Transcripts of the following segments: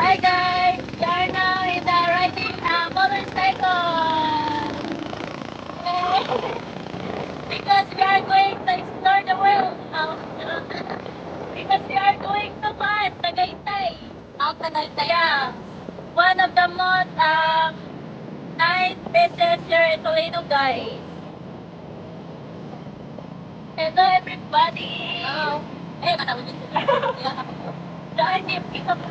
Hi guys, we are now in the riding motorcycle. Yay. Because we are going to explore the world. Because we are going to Tagaytay. Tagaytay. Yeah. One of the most nice places here in Toledo, guys. Hello everybody. Hello. Eh, manawin niyo. Dahil di kita po.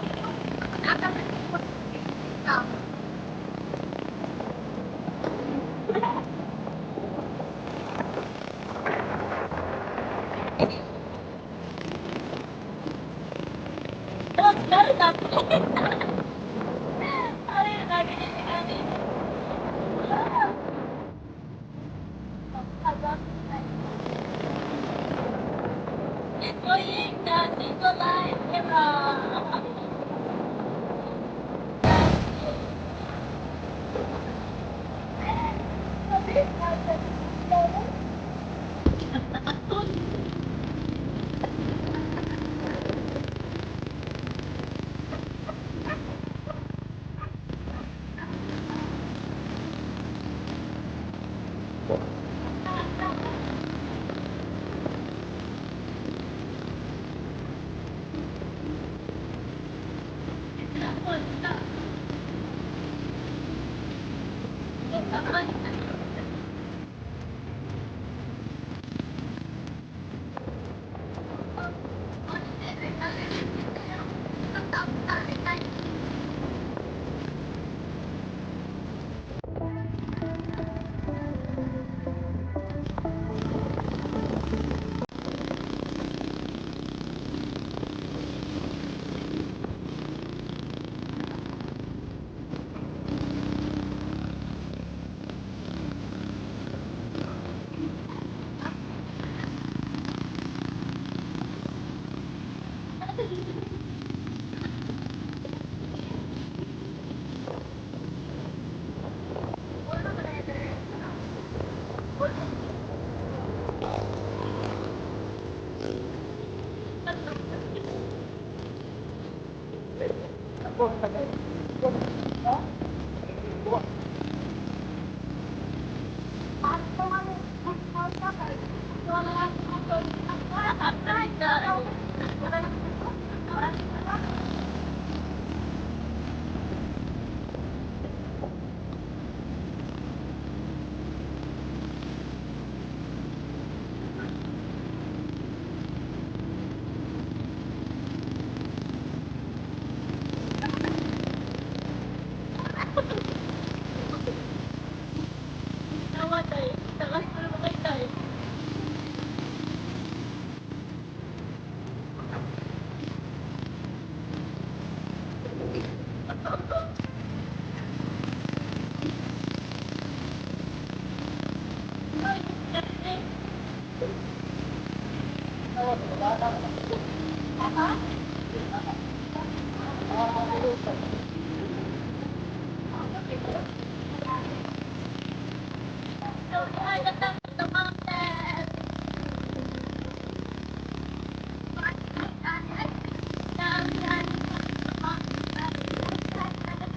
Terus baru tapi. Ay, lagi ni Ani. Enjoying the single life era.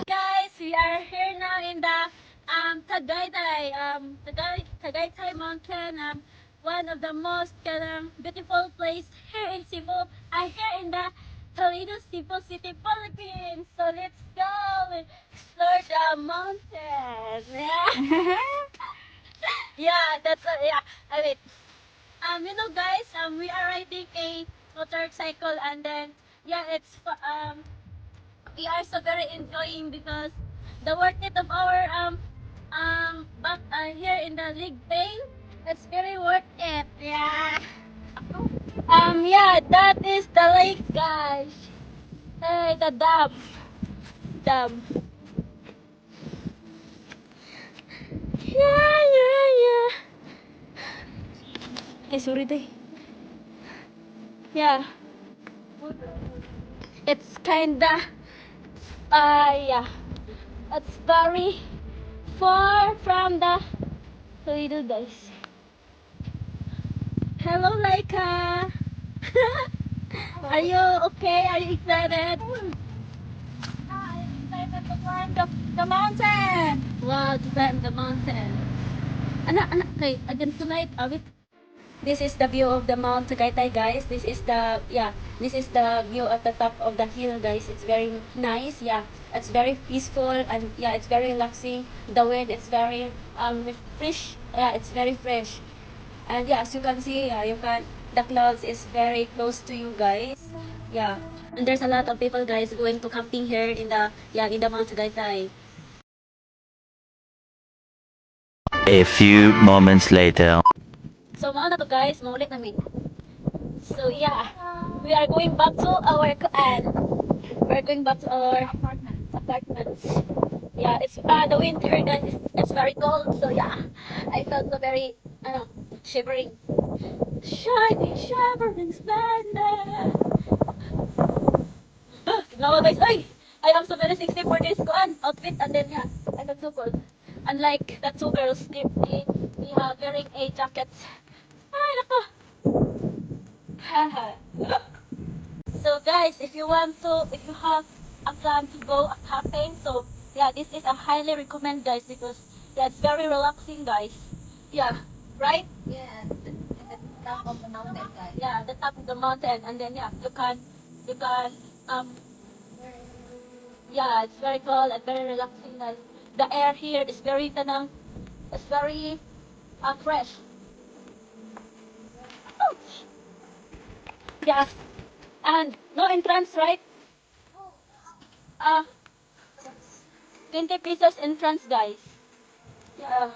Guys, we are here now in the Tagaytay Mountain, one of the most beautiful place here in Cebu. Here in the Toledo, Cebu City, Philippines. So let's go and explore the mountain. Yeah, that's yeah. Wait. Guys, we are riding a motorcycle, and then yeah, we are so very enjoying because the worth it of our back here in the leg pain, it's very worth it. Yeah. Yeah, that is the lake, guys. Hey, the dam. Yeah. Hey, sorry, day. Yeah. It's kinda yeah. It's very far from the Toledo, guys. Hello, Laika. Are you okay? Are you excited? climb the mountain. Wow, to climb the mountain. Anak, okay, again tonight, wait. This is the view of the Mount Tagaytay, guys. This is the view at the top of the hill, guys. It's very nice. Yeah, it's very peaceful and yeah, it's very relaxing. The wind is very fresh. Yeah, it's very fresh. And yeah, as you can see, the clouds is very close to you, guys. Yeah, and there's a lot of people, guys, going to camping here in the Mount Tagaytay. A few moments later. So, mga na to, guys, maulit namin. So yeah, we are going back to our we're going back to our apartments. Yeah, it's the winter and it's very cold. So yeah, I felt so very shivering, shining, shivering splendor. No, guys, I am so very sexy for this outfit, and then yeah, I look so cold. Unlike the two girls, they are wearing a jacket. Ay, nako. So guys, if you have a plan to go camping, so yeah, this is a highly recommend, guys, because yeah, it's very relaxing, guys. Yeah, right? Yes, at the top of the mountain, guys. Yeah, the top of the mountain, and then yeah, you can um yeah, it's very cool and very relaxing, guys. The air here is very tanang, it's very fresh. Ouch. Yeah, and no entrance, right? Uh, 20 pesos entrance, guys. Yeah,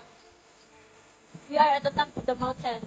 we are at the top of the mountain.